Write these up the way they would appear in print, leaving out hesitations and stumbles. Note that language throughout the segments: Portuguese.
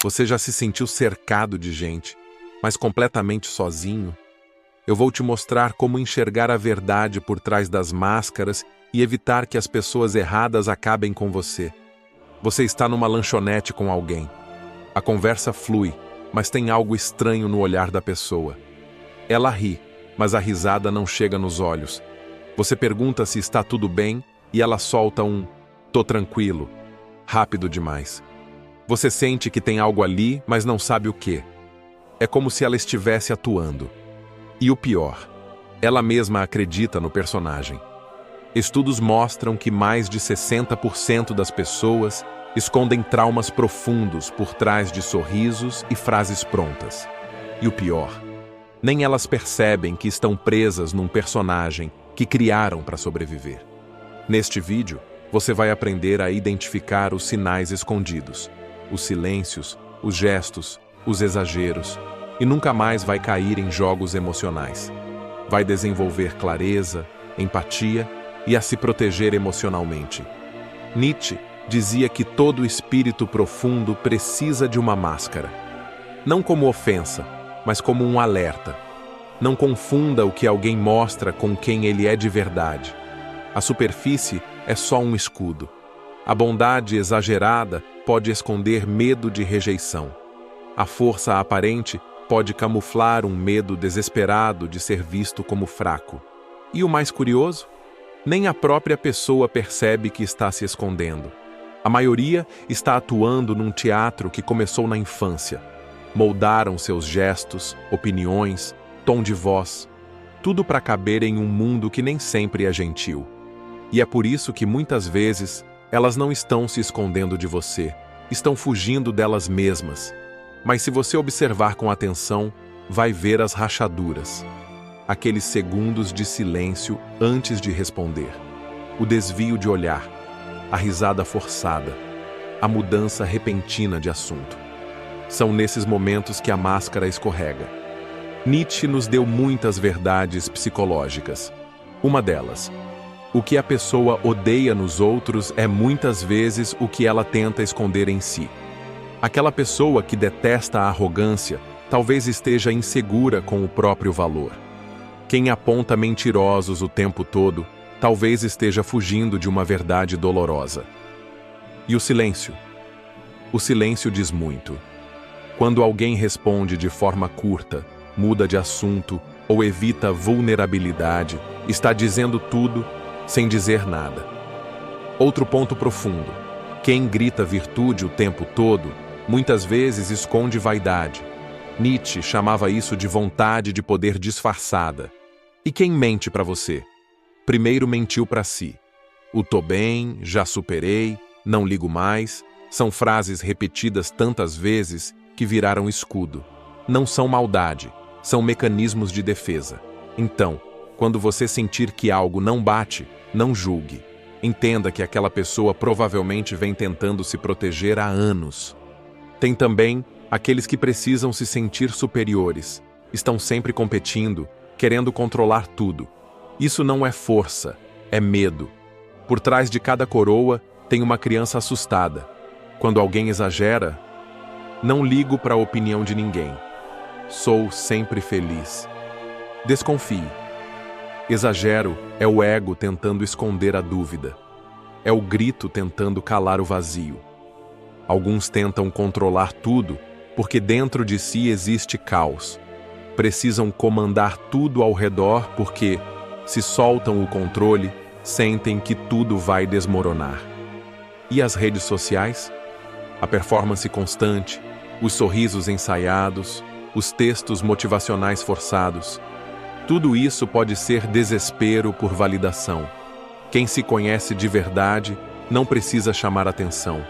Você já se sentiu cercado de gente, mas completamente sozinho? Eu vou te mostrar como enxergar a verdade por trás das máscaras e evitar que as pessoas erradas acabem com você. Você está numa lanchonete com alguém. A conversa flui, mas tem algo estranho no olhar da pessoa. Ela ri, mas a risada não chega nos olhos. Você pergunta se está tudo bem e ela solta um "tô tranquilo", rápido demais. Você sente que tem algo ali, mas não sabe o quê. É como se ela estivesse atuando. E o pior, ela mesma acredita no personagem. Estudos mostram que mais de 60% das pessoas escondem traumas profundos por trás de sorrisos e frases prontas. E o pior, nem elas percebem que estão presas num personagem que criaram para sobreviver. Neste vídeo, você vai aprender a identificar os sinais escondidos, os silêncios, os gestos, os exageros, e nunca mais vai cair em jogos emocionais. Vai desenvolver clareza, empatia e a se proteger emocionalmente. Nietzsche dizia que todo espírito profundo precisa de uma máscara. Não como ofensa, mas como um alerta. Não confunda o que alguém mostra com quem ele é de verdade. A superfície é só um escudo. A bondade exagerada pode esconder medo de rejeição. A força aparente pode camuflar um medo desesperado de ser visto como fraco. E o mais curioso? Nem a própria pessoa percebe que está se escondendo. A maioria está atuando num teatro que começou na infância. Moldaram seus gestos, opiniões, tom de voz, tudo para caber em um mundo que nem sempre é gentil. E é por isso que muitas vezes elas não estão se escondendo de você, estão fugindo delas mesmas. Mas se você observar com atenção, vai ver as rachaduras. Aqueles segundos de silêncio antes de responder. O desvio de olhar, a risada forçada, a mudança repentina de assunto. São nesses momentos que a máscara escorrega. Nietzsche nos deu muitas verdades psicológicas. Uma delas: o que a pessoa odeia nos outros é muitas vezes o que ela tenta esconder em si. Aquela pessoa que detesta a arrogância talvez esteja insegura com o próprio valor. Quem aponta mentirosos o tempo todo talvez esteja fugindo de uma verdade dolorosa. E o silêncio? O silêncio diz muito. Quando alguém responde de forma curta, muda de assunto ou evita vulnerabilidade, está dizendo tudo sem dizer nada. Outro ponto profundo: quem grita virtude o tempo todo, muitas vezes esconde vaidade. Nietzsche chamava isso de vontade de poder disfarçada. E quem mente para você? Primeiro mentiu para si. O "tô bem", "já superei", "não ligo mais", são frases repetidas tantas vezes que viraram escudo. Não são maldade, são mecanismos de defesa. Então, quando você sentir que algo não bate, não julgue. Entenda que aquela pessoa provavelmente vem tentando se proteger há anos. Tem também aqueles que precisam se sentir superiores. Estão sempre competindo, querendo controlar tudo. Isso não é força, é medo. Por trás de cada coroa tem uma criança assustada. Quando alguém exagera, não ligo para a opinião de ninguém. Sou sempre feliz. Desconfie. Exagero é o ego tentando esconder a dúvida. É o grito tentando calar o vazio. Alguns tentam controlar tudo porque dentro de si existe caos. Precisam comandar tudo ao redor porque, se soltam o controle, sentem que tudo vai desmoronar. E as redes sociais? A performance constante, os sorrisos ensaiados, os textos motivacionais forçados. Tudo isso pode ser desespero por validação. Quem se conhece de verdade não precisa chamar atenção.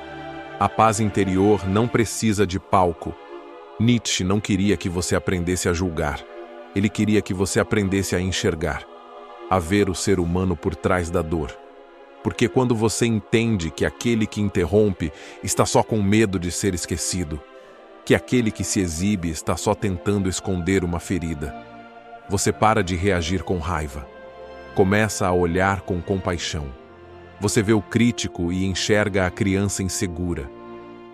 A paz interior não precisa de palco. Nietzsche não queria que você aprendesse a julgar. Ele queria que você aprendesse a enxergar, a ver o ser humano por trás da dor. Porque quando você entende que aquele que interrompe está só com medo de ser esquecido, que aquele que se exibe está só tentando esconder uma ferida, você para de reagir com raiva. Começa a olhar com compaixão. Você vê o crítico e enxerga a criança insegura.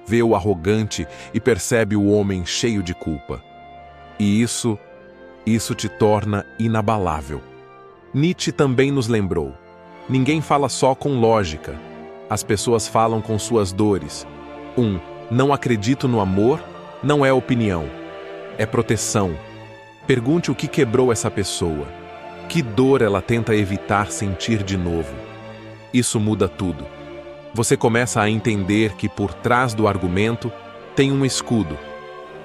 vê o arrogante e percebe o homem cheio de culpa. E isso te torna inabalável. Nietzsche também nos lembrou: ninguém fala só com lógica. As pessoas falam com suas dores. Não acredito no amor, não é opinião, é proteção. Pergunte o que quebrou essa pessoa. Que dor ela tenta evitar sentir de novo. Isso muda tudo. Você começa a entender que por trás do argumento tem um escudo,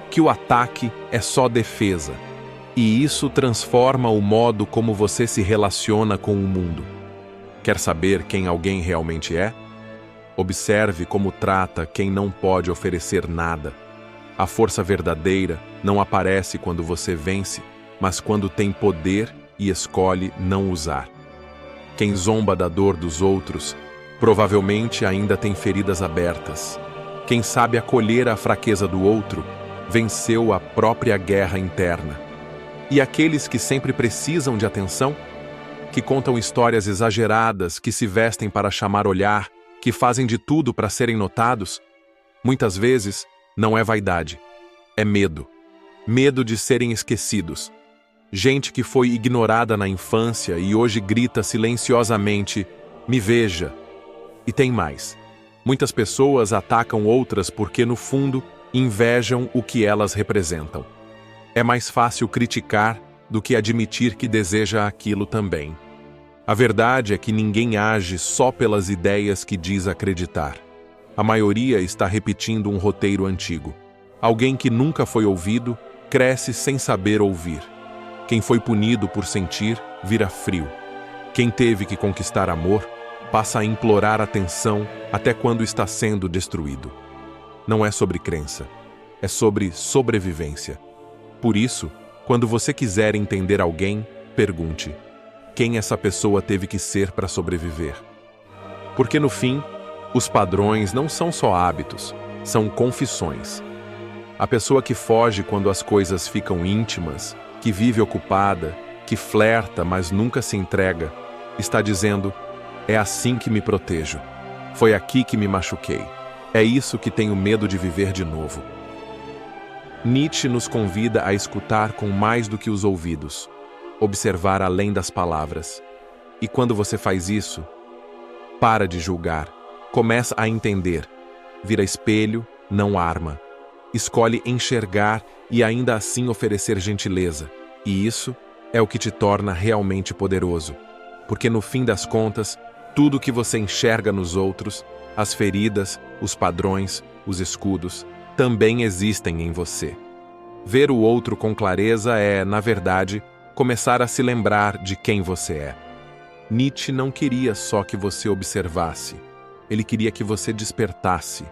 que o ataque é só defesa. E isso transforma o modo como você se relaciona com o mundo. Quer saber quem alguém realmente é? Observe como trata quem não pode oferecer nada. A força verdadeira não aparece quando você vence, mas quando tem poder e escolhe não usar. Quem zomba da dor dos outros, provavelmente ainda tem feridas abertas. Quem sabe acolher a fraqueza do outro, venceu a própria guerra interna. E aqueles que sempre precisam de atenção, que contam histórias exageradas, que se vestem para chamar olhar, que fazem de tudo para serem notados, muitas vezes não é vaidade, é medo. Medo de serem esquecidos. Gente que foi ignorada na infância e hoje grita silenciosamente: "Me veja!" E tem mais. Muitas pessoas atacam outras porque, no fundo, invejam o que elas representam. É mais fácil criticar do que admitir que deseja aquilo também. A verdade é que ninguém age só pelas ideias que diz acreditar. A maioria está repetindo um roteiro antigo. Alguém que nunca foi ouvido, cresce sem saber ouvir. Quem foi punido por sentir, vira frio. Quem teve que conquistar amor, passa a implorar atenção até quando está sendo destruído. Não é sobre crença, é sobre sobrevivência. Por isso, quando você quiser entender alguém, pergunte: quem essa pessoa teve que ser para sobreviver? Porque no fim, os padrões não são só hábitos, são confissões. A pessoa que foge quando as coisas ficam íntimas, que vive ocupada, que flerta, mas nunca se entrega, está dizendo: é assim que me protejo. Foi aqui que me machuquei. É isso que tenho medo de viver de novo. Nietzsche nos convida a escutar com mais do que os ouvidos, observar além das palavras. E quando você faz isso, para de julgar, começa a entender, vira espelho, não arma. Escolhe enxergar e ainda assim oferecer gentileza. E isso é o que te torna realmente poderoso. Porque no fim das contas, tudo que você enxerga nos outros, as feridas, os padrões, os escudos, também existem em você. Ver o outro com clareza é, na verdade, começar a se lembrar de quem você é. Nietzsche não queria só que você observasse. Ele queria que você despertasse.